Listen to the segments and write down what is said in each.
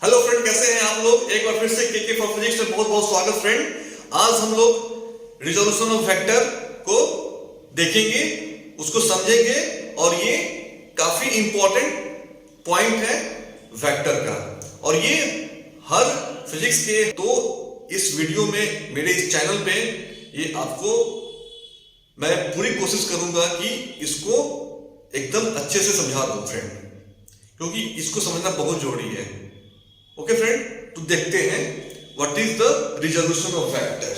Hello friend, कैसे हैं आप लोग। एक बार फिर से के फॉर फिजिक्स में बहुत बहुत स्वागत फ्रेंड। आज हम लोग रिजोल्यूशन ऑफ वेक्टर को देखेंगे, उसको समझेंगे और ये काफी इंपॉर्टेंट पॉइंट है वेक्टर का। और ये हर फिजिक्स के तो इस वीडियो में मेरे इस चैनल पे ये आपको मैं पूरी कोशिश करूंगा कि इसको एकदम अच्छे से समझा दूं फ्रेंड, क्योंकि इसको समझना बहुत जरूरी है। ओके फ्रेंड, तो देखते हैं what is the resolution of vector.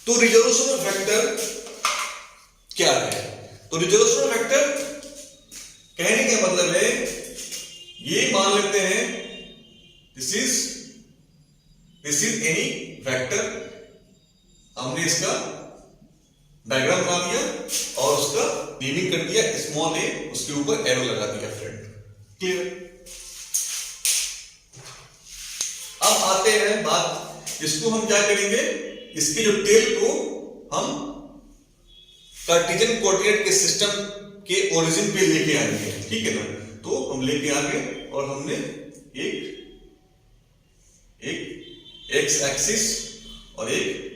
तो रिजोल्यूशन ऑफ वेक्टर क्या है? तो रिजोल्यूशन ऑफ वेक्टर कहने का मतलब है, ये मान लेते हैं दिस इज एनी वेक्टर। हमने इसका डायग्राम बना दिया और उसका नेमिंग कर दिया स्मॉल ए, उसके ऊपर एरो लगा दिया फ्रेंड। क्लियर? अब आते हैं बात, इसको हम क्या करेंगे, इसके जो टेल को हम कार्टेशियन कोऑर्डिनेट के सिस्टम के ओरिजिन पे लेके आएंगे। ठीक है ना? तो हम लेके आ गए और हमने एक एक्स एक्सिस और एक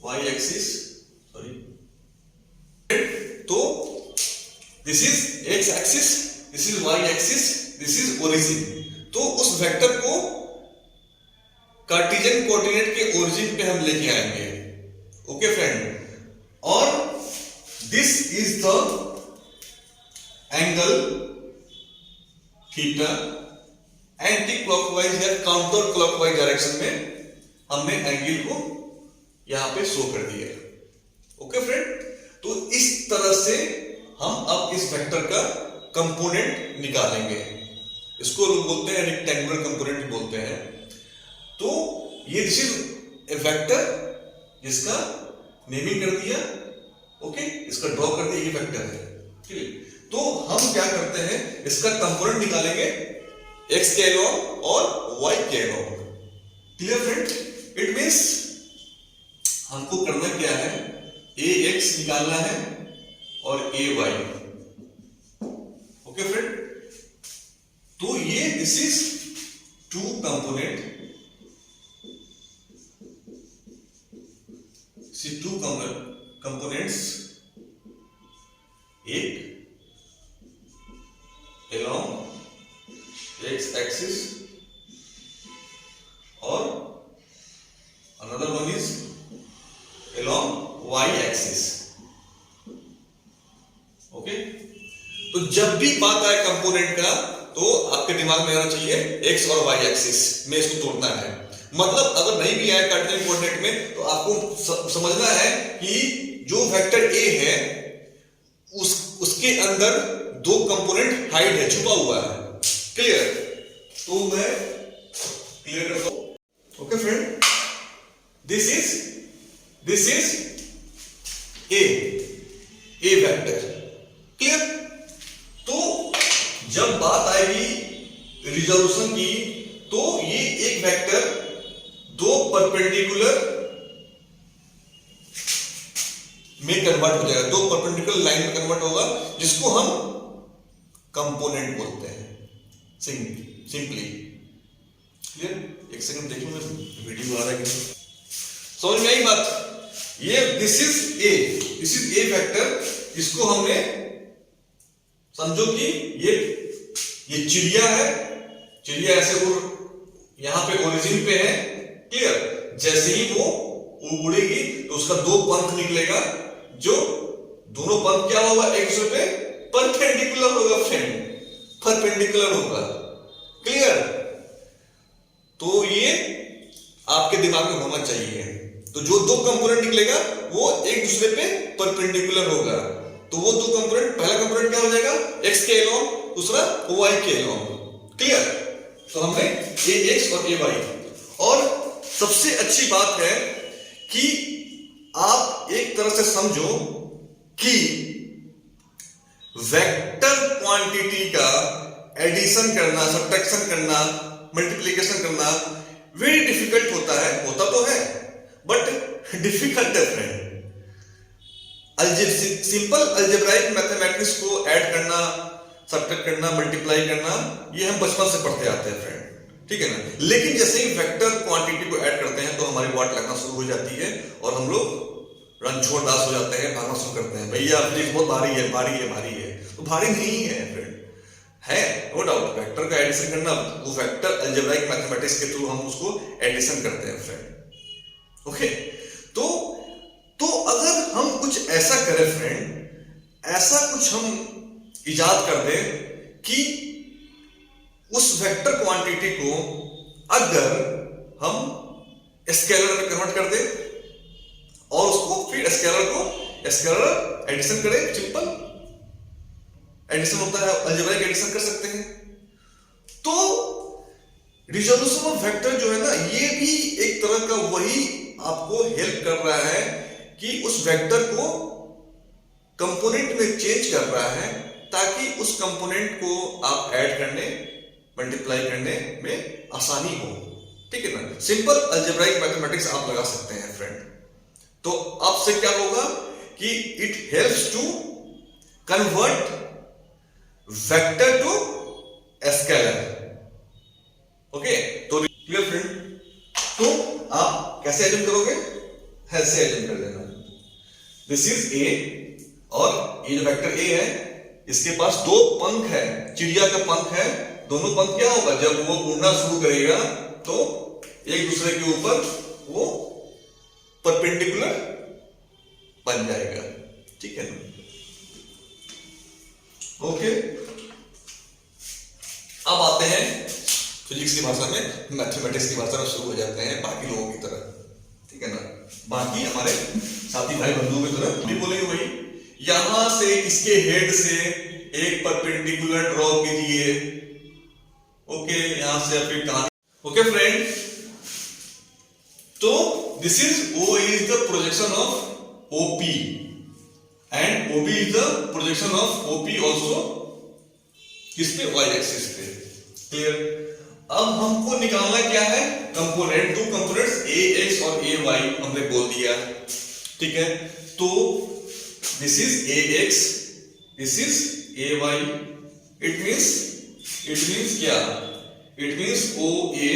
वाई एक्सिस, सॉरी, तो this is X axis, this is Y axis, this is origin. तो उस वेक्टर को कार्टेशियन कोऑर्डिनेट के ओरिजिन पे हम लेके आएंगे। ओके फ्रेंड, और this is the angle theta, anti clockwise या काउंटर क्लॉकवाइज डायरेक्शन में हमने एंगल को यहां पे शो कर दिया। ओके फ्रेंड, तो इस तरह से हम अब इस वेक्टर का कंपोनेंट निकालेंगे। इसको लोग बोलते हैं रेक्टेंगुलर कंपोनेंट बोलते हैं। तो ये दिस इज ए वेक्टर जिसका नेमिंग कर दिया। ओके, इसका ड्रॉ कर दिया, ये वेक्टर है। ठीक है, तो हम क्या करते हैं, इसका कंपोनेंट निकालेंगे एक्स के अलोंग और वाई के along. Clear friend? It means हमको करना क्या है, ए एक्स निकालना है और ए वाई। ओके फ्रेंड, तो ये this is two component, two components, एक along x axis और another one is along y axis. Okay, तो जब भी बात आए कंपोनेंट का तो आपके दिमाग में आना चाहिए x और y एक्सिस में इसको तोड़ना है। मतलब अगर नहीं भी आया कार्टेशियन कोऑर्डिनेट में तो आपको समझना है कि जो वेक्टर a है उसके अंदर दो कंपोनेंट हाइड है, छुपा हुआ है। क्लियर? तो मैं क्लियर करता हूं। Okay friend, this is a vector. Clear? तो जब बात आएगी रिजोल्यूशन की तो ये एक वेक्टर दो परपेंडिकुलर में कन्वर्ट हो जाएगा, दो परपेंडिकुलर लाइन में कन्वर्ट होगा, जिसको हम कंपोनेंट बोलते हैं सिंपली। क्लियर? एक सेकंड देखिए, मैं वीडियो आ रहा है, समझ में आई बात? ये दिस इज ए वेक्टर, इसको हमने समझो कि ये चिड़िया है, चिड़िया ऐसे यहां पे ओरिजिन पे है। क्लियर? जैसे ही वो उड़ेगी तो उसका दो पंख निकलेगा, जो दोनों पंख क्या होगा, एक दूसरे पे परपेंडिकुलर होगा फ्रेंड, परपेंडिकुलर होगा। क्लियर? तो ये आपके दिमाग में होना चाहिए। तो जो दो कंपोनेंट निकलेगा वो एक दूसरे पे परपेंडिकुलर होगा। तो वो दो कंपोनेंट, पहला कंपोनेंट क्या हो जाएगा, एक्स के अलोंग, दूसरा वाई के अलोंग। क्लियर? तो हमने ए एक्स और ए वाई। और सबसे अच्छी बात है कि आप एक तरह से समझो कि वेक्टर क्वांटिटी का एडिशन करना, सब्ट्रैक्शन करना, मल्टीप्लिकेशन करना वेरी डिफिकल्ट होता है। होता तो है बट डिफिकल्ट है फ्रेंड। सिंपल अलजेब्राइक मैथमेटिक्स को ऐड करना सबट्रैक्ट करना, मल्टीप्लाई करना, ये हम बचपन से पढ़ते आते हैं फ्रेंड, ठीक है ना। लेकिन जैसे ही वेक्टर क्वांटिटी को ऐड करते हैं तो हमारी वाट लगना शुरू हो जाती है और हम लोग रणछोड़ दास हो जाते हैं, भागना शुरू करते हैं, भैया प्लीज बहुत भारी है, भारी है, भारी है। तो भारी नहीं है फ्रेंड, है नो डाउट। वेक्टर का एडिशन करना, वो वेक्टर अलजेब्राइक मैथमेटिक्स के थ्रू हम उसको एडिशन करते हैं फ्रेंड। ओके, तो अगर हम कुछ ऐसा करें फ्रेंड, ऐसा कुछ हम इजाद कर दें कि उस वेक्टर क्वांटिटी को अगर हम स्केलर में कन्वर्ट कर दें और उसको फिर स्केलर एडिशन करें, सिंपल एडिशन होता है, अलजेब्राइक एडिशन कर सकते हैं। तो रिजोल्यूशन ऑफ वेक्टर जो है ना, ये भी एक तरह का वही आपको हेल्प कर रहा है कि उस वेक्टर को कंपोनेंट में चेंज कर रहा है ताकि उस कंपोनेंट को आप ऐड करने, मल्टीप्लाई करने में आसानी हो, ठीक है ना। सिंपल अलजेब्राइक मैथमेटिक्स आप लगा सकते हैं फ्रेंड। तो आपसे क्या होगा कि it helps to convert vector to scalar. Okay, तो क्लियर फ्रेंड। तो आप कैसे एज्यूम करोगे, ऐसे एज्यूम कर लेना, दिस इज ए और ये जो वेक्टर ए है इसके पास दो पंख है, चिड़िया का पंख है। दोनों पंख क्या होगा, जब वो उड़ना शुरू करेगा तो एक दूसरे के ऊपर वो परपेंडिकुलर बन जाएगा, ठीक है ना। ओके, अब आते हैं फिजिक्स की भाषा में, मैथमेटिक्स की भाषा में शुरू हो जाते हैं बाकी लोगों की तरह, ठीक है ना। बाकी हमारे साथी भाई बंधुओं की तरह भी बोलेंगे वही, यहां से इसके हेड से एक परपेंडिकुलर ड्रॉ कीजिए। ओके, यहां से फिर कहां, ओके फ्रेंड। तो this is O is the projection of OP and OB is the projection of OP also किस पे, y एक्सिस पे, क्लियर। अब हमको निकालना क्या है, कंपोनेंट, टू कंपोनेंट्स AX और AY हमने बोल दिया, ठीक है। तो this is AX, this is AY, it means क्या, it means OA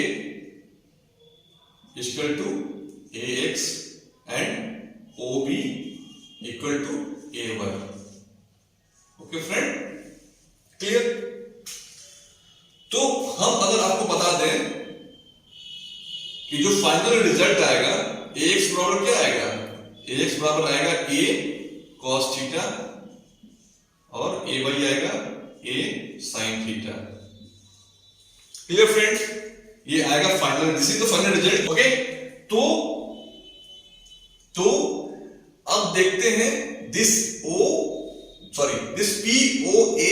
equal to AX and OB equal to AY। Okay friend, clear. तो हम अगर आपको बता दें कि जो फाइनल रिजल्ट आएगा AX बराबर क्या आएगा, AX बराबर आएगा A cos थीटा और AY आएगा A sin theta. Clear friend, ये आएगा final, this is the final result. Okay, तो अब देखते हैं this POA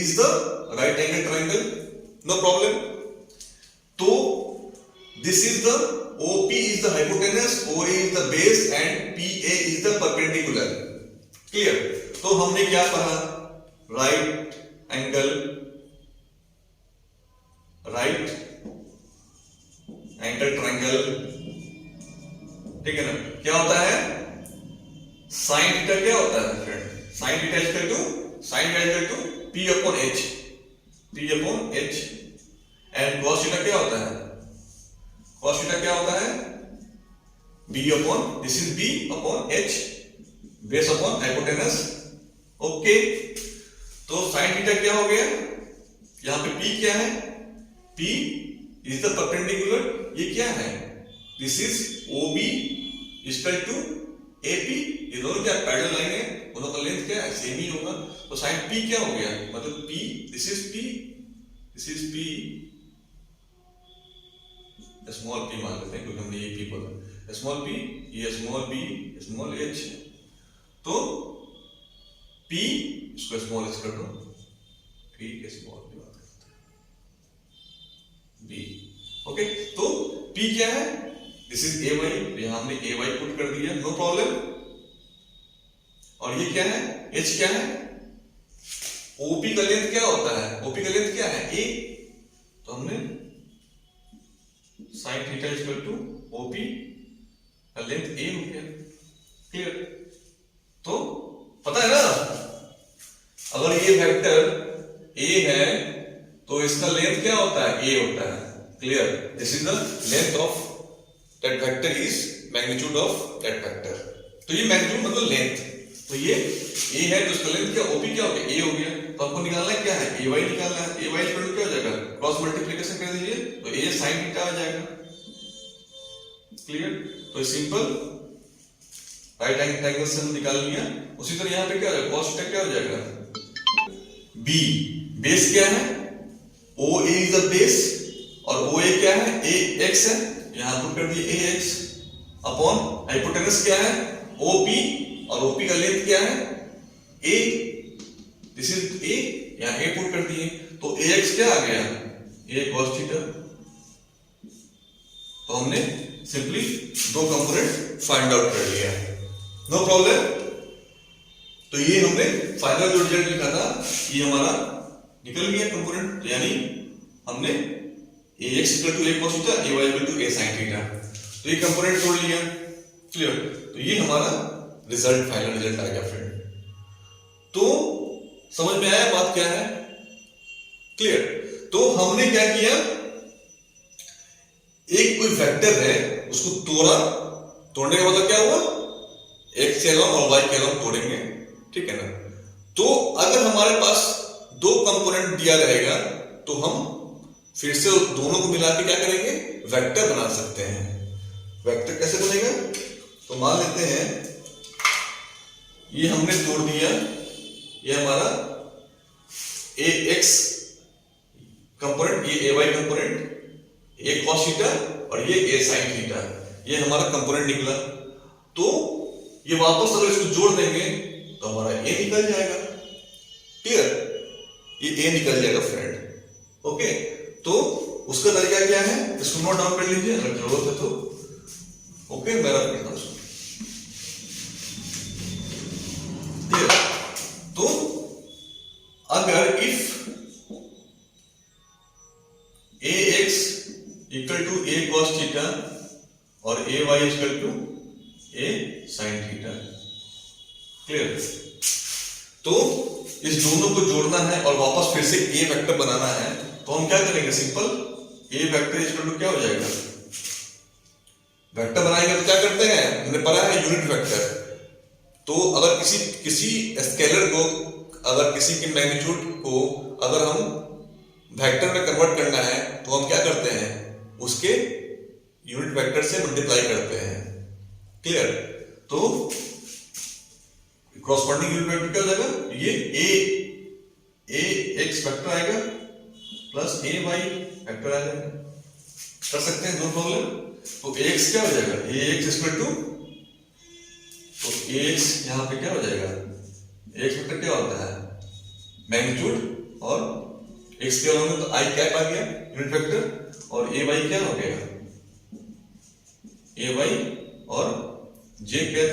is the right angle triangle, no problem. तो this is the OP is the hypotenuse, OA is the base and PA is the perpendicular, clear. तो हमने क्या पढ़ा, right angle triangle, ठीक है ना। क्या होता है, साइन थीटा क्या होता है friend, sine theta equal to P upon H and cos theta क्या होता है, cos थीटा क्या होता है, B upon, this is B upon H, base upon hypotenuse. Okay, तो साइन थीटा क्या हो गया, यहां पे P क्या है, P इज द परपेंडिकुलर, ये क्या है, this is OB equal to AP, ये दोनों क्या पैरेलल लाइन है, दोनों का लेंथ क्या है, सेम ही होगा। तो साइन P क्या हो गया, मतलब P, this is P small p मान लेते हैं क्योंकि हमने ये P बोला, स्मॉल p, ये स्मॉल b, स्मॉल h। तो P इसको स्मॉल h कर दो, P के स्मॉल b। ओके, तो P क्या है, दिस इज AY, यहां हमने AY पुट कर दिया, नो प्रॉब्लम। और ये क्या है, H क्या है, OP का लेंथ क्या होता है, OP का लेंथ क्या है, A। तो हमने sin theta equal to OP का लेंथ A हो गया, क्लियर। तो पता है ना, अगर ये वेक्टर ए है तो इसका लेंथ क्या होता है, ए होता है। Clear, this is the length of that vector is magnitude of that vector. तो ये मैग्नीट्यूड मतलब लेंथ, तो ये ए है तो इसका लेंथ क्या, ओपी क्या हो गया, ए हो गया। तो आपको निकालना है क्या है, ए वाई निकालना है। ए वाई इक्वल टू क्या हो जाएगा, क्रॉस मल्टीप्लिकेशन कर दीजिए तो ए साइन थीटा आ जाएगा। क्लियर, तो सिंपल राइट एंगल से हम निकाल लिया। उसी तरह यहां पे क्या हो जाएगा, cos थीटा क्या हो जाएगा, बी बेस क्या है, ओ ए इज द बेस और ओ ए क्या है, ए एक्स है, यहां पुट कर दिए ए एक्स अपॉन हाइपोटेनस क्या है, ओ पी, और ओपी का लेंथ क्या है, ए, दिस इज ए, यहां ए पुट कर दिए तो ए एक्स क्या आ गया, ए cos थीटा। तो हमने सिंपली दो कंपोनेंट फाइंड आउट कर लिया, नो प्रॉब्लम। तो ये हमने फाइनल जो रिजल्ट लिखा था ये हमारा निकल गया कंपोनेंट, यानी हमने ax equal to a cos theta, ay equal to a sin theta, तो ये कंपोनेंट जोड़ लिया। क्लियर, तो ये हमारा रिजल्ट, फाइनल रिजल्ट आ गया फ्रेंड। तो समझ में आया बात क्या है, क्लियर। तो हमने क्या किया, एक कोई वेक्टर है उसको तोड़ा, तोड़ने का मतलब क्या हुआ, एक्स के अलॉन्ग और वाई के अलॉन्ग तोड़ेंगे, ठीक है ना। तो अगर हमारे पास दो कंपोनेंट दिया रहेगा तो हम फिर से दोनों को मिला के क्या करेंगे, वेक्टर बना सकते हैं। वेक्टर कैसे बनेगा, तो मान लेते हैं ये हमने तोड़ दिया, ये हमारा ए एक्स कंपोनेंट, ये ए वाई कंपोनेंट, ए cos थीटा और ये ए sin थीटा, ये हमारा कंपोनेंट निकला। तो ये वापस अगर इसको जोड़ देंगे तो हमारा ए निकल जाएगा। क्लियर, ये ए निकल जाएगा फ्रेंड। ओके, तो उसका तरीका क्या है, इसको नोट डाउन कर लीजिए अगर जरूरत है तो। ओके, मैं रख करता हूं। क्लियर, तो अगर if A X equal to A cos theta और A Y equal to A sin theta. Clear, तो इस दोनों को जोड़ना है और वापस फिर से ए वेक्टर बनाना है, तो हम क्या करेंगे, simple A vector equal to क्या हो जाएगा, वेक्टर बनाएंगे तो क्या करते हैं, हमने पढ़ा है यूनिट वेक्टर। तो अगर किसी स्केलर को, अगर किसी के मैग्नीट्यूड को अगर हम वेक्टर में कन्वर्ट करना है तो हम क्या करते हैं, उसके यूनिट वेक्टर से मल्टीप्लाई करते हैं। क्लियर, तो कॉरस्पॉन्डिंग यूनिट वेक्टर क्या हो जाएगा, ये ए एक्स वेक्टर आएगा प्लस ए वाई वेक्टर आ जाएगा, कर सकते हैं, नो प्रॉब्लम। तो एक्स क्या हो जाएगा, ए एक्स इक्वल टू, तो एक्स यहां पे क्या हो जाएगा, एक्स वेक्टर क्या होता है, मैग्नीट्यूड, और एक्स के अलॉन्ग तो आई कैप आ गया यूनिट वेक्टर, और ए वाई क्या हो गया, ए वाई और जे कैप,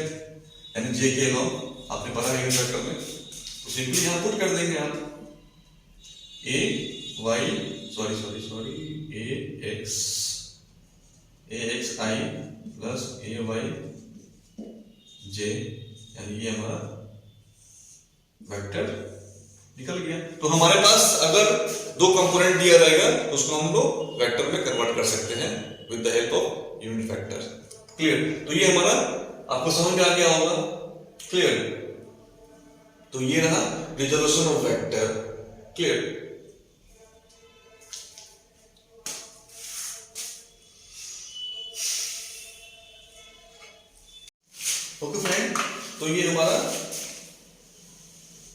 यानी जे के अलॉन्ग आपने पढ़ा है यूनिट वेक्टर में, तो सिंपली यहां पुट कर देंगे आप ए वाई, सॉरी ए एक्स आई प्लस ए वाई जे, यानी ये हमारा वेक्टर निकल गया। तो हमारे पास अगर दो कंपोनेंट दिया रहेगा तो उसको हम लोग वेक्टर में कन्वर्ट कर सकते हैं with the help of unit vector. Clear, तो ये हमारा आपको समझ में आ गया होगा। क्लियर, तो ये रहा resolution of vector. Clear, okay friend, तो ये हमारा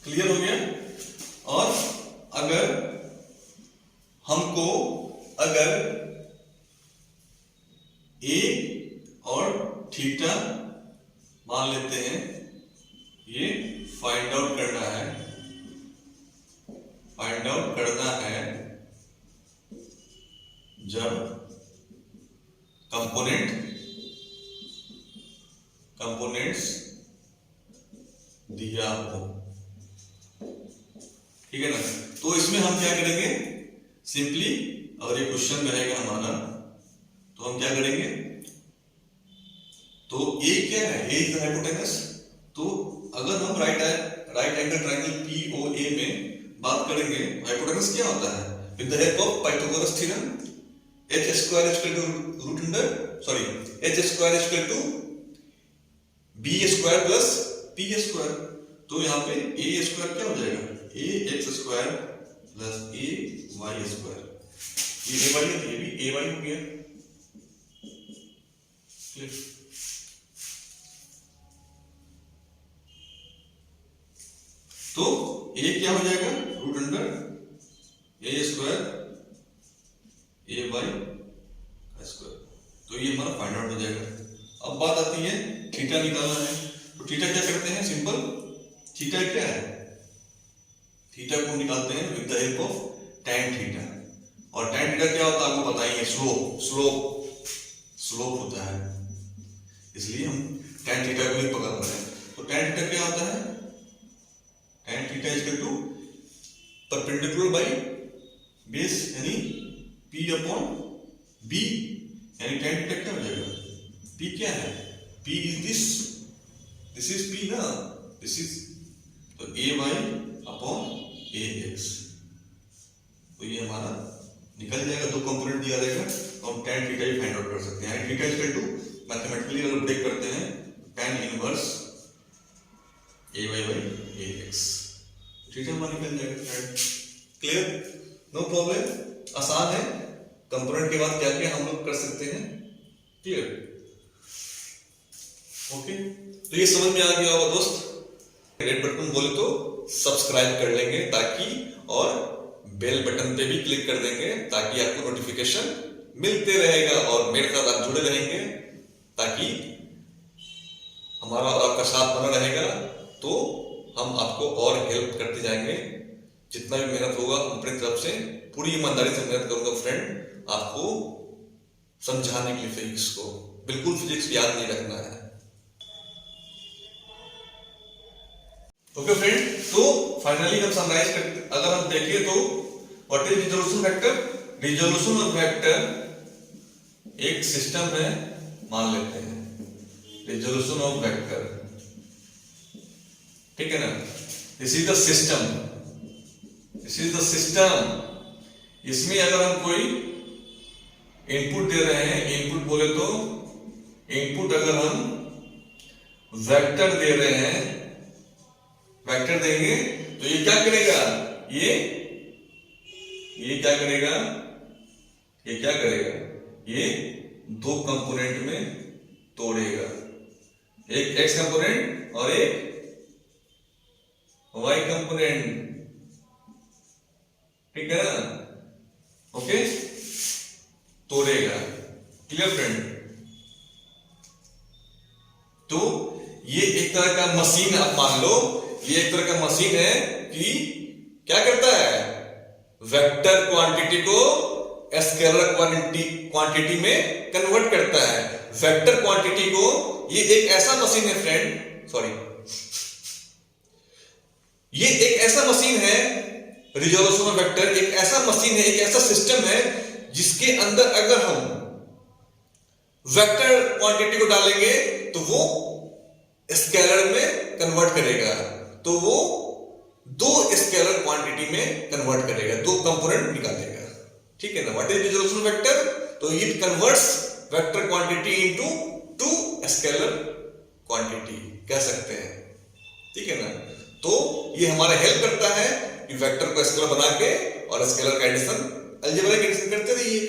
क्लियर हो गया। और अगर हमको अगर ए और थीटा मान लेते हैं, ये फाइंड आउट करना है जब कंपोनेंट्स दिया हो, ठीक है ना। तो इसमें हम क्या करेंगे, सिंपली अगर ये क्वेश्चन रहेगा हमारा तो हम क्या करेंगे, तो ए क्या है, ए इज द हाइपोटेनस। तो अगर हम राइट एंगल ट्रायंगल पीओए में बात करेंगे हाइपोटेनस क्या होता है। With the help of Pythagoras theorem h square is equal to root under sorry h square is equal to b square plus p square. तो यहाँ पे a स्क्वायर क्या हो जाएगा, a x square plus a y square. ये a y है, ये भी a y हो गया। तो a क्या हो जाएगा, root under a square a y square. तो ये हमारा फाइंड आउट हो जाएगा। अब बात आती है थीटा निकालना है। तो थीटा क्या करते हैं, सिंपल थीटा क्या है, थीटा को निकालते हैं with the help of tan theta. और tan थीटा क्या होता है आपको पता ही है, स्लोप होता है, इसलिए हम tan थीटा को ही पकड़ रहे हैं। तो tan थीटा क्या होता है, tan theta is equal to perpendicular by base यानी p अपॉन b, यानी tan थीटा क्या हो जाएगा, p क्या है, p is this is p ना, दिस इज तो ay अपॉन ax। तो ये हमारा निकल जाएगा, दो कंपोनेंट दिया जाएगा तो हम tan थीटा ही फाइंड आउट कर सकते हैं। Theta is equal to mathematically अगर ब्रेक करते हैं tan inverse ay by ax, theta हमारा निकल जाएगा। क्लियर, नो प्रॉब्लम, आसान है। कंपोनेंट के बाद क्या क्या हम लोग कर सकते हैं, क्लियर, ओके। तो ये समझ में आ गया होगा दोस्त। रेड बटन बोले तो सब्सक्राइब कर लेंगे ताकि, और बेल बटन पे भी क्लिक कर देंगे ताकि आपको नोटिफिकेशन मिलते रहेगा और मेरे साथ आप जुड़े रहेंगे ताकि हमारा और आपका साथ बना रहेगा। तो हम आपको और हेल्प करते जाएंगे, जितना भी मेहनत होगा अपनी तरफ से पूरी ईमानदारी से मेहनत करूंगा फ्रेंड, आपको समझाने के लिए फिजिक्स को। बिल्कुल फिजिक्स याद नहीं रखना है, ओके फ्रेंड। तो फाइनली हम समराइज करते, अगर हम देखें तो what is resolution vector. Resolution of vector एक सिस्टम है, मान लेते हैं रिजोल्यूशन ऑफ वेक्टर, ठीक है ना। This is the system, this is the system. इसमें अगर हम कोई इनपुट दे रहे हैं, इनपुट बोले तो इनपुट अगर हम वेक्टर दे रहे हैं, वेक्टर देंगे तो ये क्या करेगा, ये क्या करेगा, ये क्या करेगा, ये दो कंपोनेंट में तोड़ेगा, एक x कंपोनेंट और एक y कंपोनेंट, ठीक है ना, ओके, तोड़ेगा। Clear friend. तो ये एक तरह का मशीन, आप मान लो ये एक तरह का मशीन है कि क्या करता है, वेक्टर क्वांटिटी को स्केलर क्वांटिटी में कन्वर्ट करता है। वेक्टर क्वांटिटी को, ये एक ऐसा मशीन है फ्रेंड, सॉरी, ये एक ऐसा मशीन है, रिजोल्यूशन ऑफ वेक्टर एक ऐसा मशीन है, एक ऐसा सिस्टम है जिसके अंदर अगर हम वेक्टर क्वांटिटी को डालेंगे तो वो स्केलर में कन्वर्ट करेगा, तो वो दो स्केलर क्वांटिटी में कन्वर्ट करेगा, दो कंपोनेंट निकालेगा, ठीक है ना। व्हाट इज रिजोल्यूशन वेक्टर, तो it converts vector quantity into two scalar quantity कह सकते हैं, ठीक है ना। तो ये हमारा हेल्प करता है कि वेक्टर को स्केलर बना के और स्केलर का एडिशन, अलजेब्रा का एडिशन करते रहिए,